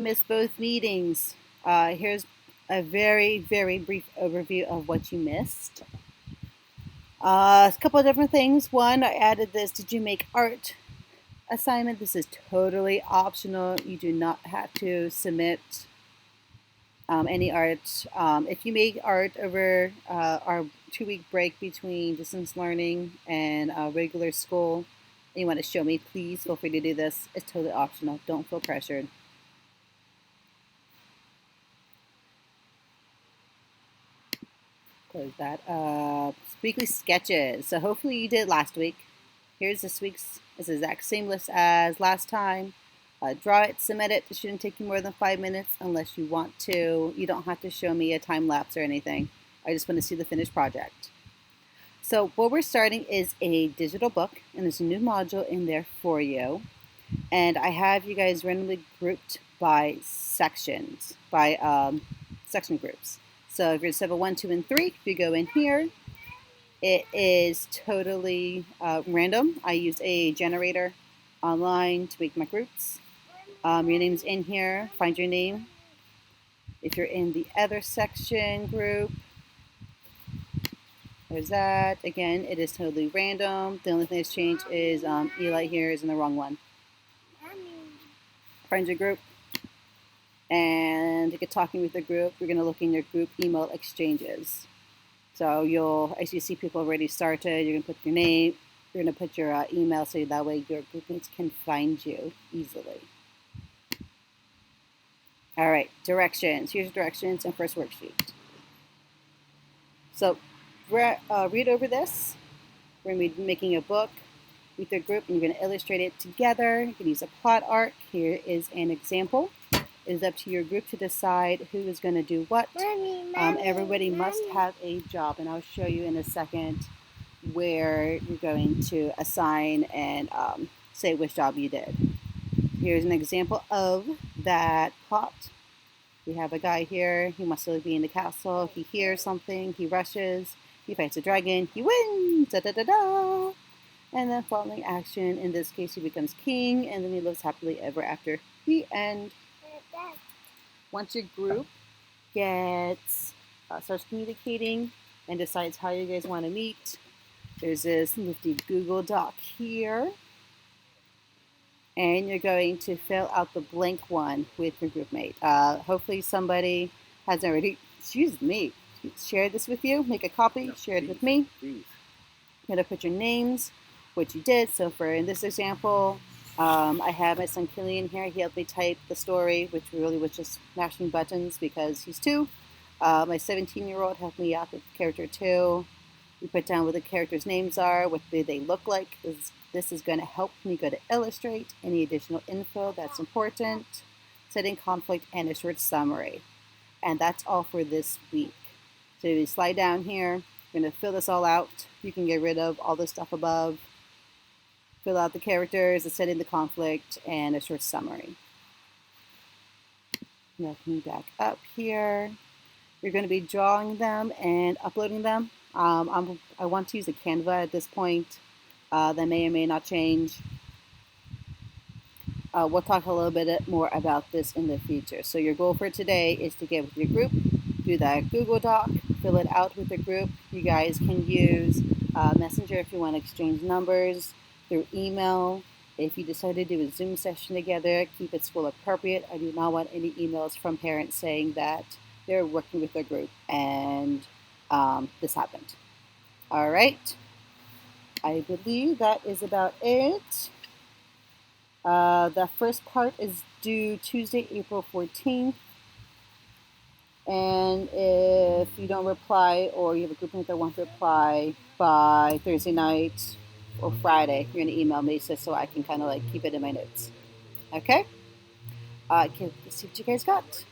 Missed both meetings. Here's a very, very brief overview of what you missed. A couple of different things. One, I added this Did you make art assignment. This is totally optional. You do not have to submit any art. If you make art over our 2 week break between distance learning and regular school, and you want to show me, please feel free to do this. It's totally optional. Don't feel pressured. Close that up. Weekly sketches. So hopefully you did last week. Here's this week's. It's the exact same list as last time. Draw it, submit it. It shouldn't take you more than 5 minutes unless you want to. You don't have to show me a time lapse or anything. I just want to see the finished project. So what we're starting is a digital book, and there's a new module in there for you. And I have you guys randomly grouped by sections, by section groups. So if you're 7, 1, 2, and 3, if you go in here, it is totally random. I used a generator online to make my groups. Your name's in here. Find your name. If you're in the other section group, there's that. Again, it is totally random. The only thing that's changed is Eli here is in the wrong one. Find your group. And to get talking with the group, you're going to look in your group email exchanges. So as you see people already started, you're going to put your name, you're going to put your email so that way your groupmates can find you easily. All right, directions. Here's directions and first worksheet. So read over this. We're going to be making a book with your group, and you're going to illustrate it together. You can use a plot arc. Here is an example. It is up to your group to decide who is going to do what. Everybody must have a job, and I'll show you in a second where you're going to assign and say which job you did. Here's an example of that plot. We have a guy here. He must still be in the castle. He hears something. He rushes. He fights a dragon. He wins. Da da da da. And then following action, in this case, he becomes king, and then he lives happily ever after. The end. Once your group starts communicating and decides how you guys want to meet, there's this nifty Google Doc here. And you're going to fill out the blank one with your group mate. Hopefully somebody has already, shared this with you. Make a copy, share it with me. You're going to put your names, what you did. So in this example, I have my son Killian here. He helped me type the story, which really was just mashing buttons because he's 2. My 17-year-old helped me out with character 2. We put down what the characters' names are, what do they look like. This is going to help me go to illustrate any additional info that's important, setting conflict, and a short summary. And that's all for this week. So if you slide down here, you're going to fill this all out. You can get rid of all the stuff above. Fill out the characters, the setting, the conflict, and a short summary. Now coming back up here, you're going to be drawing them and uploading them. I want to use a Canva at this point. That may or may not change. We'll talk a little bit more about this in the future. So your goal for today is to get with your group, do that Google Doc, fill it out with the group. You guys can use Messenger if you want to exchange numbers, through email. If you decide to do a Zoom session together, keep it school appropriate. I do not want any emails from parents saying that they're working with their group and this happened. All right. I believe that is about it. The first part is due Tuesday, April 14th. And if you don't reply or you have a group mate that wants to reply by Thursday night or Friday, you're going to email me so I can kind of keep it in my notes. Okay? Let's see what you guys got.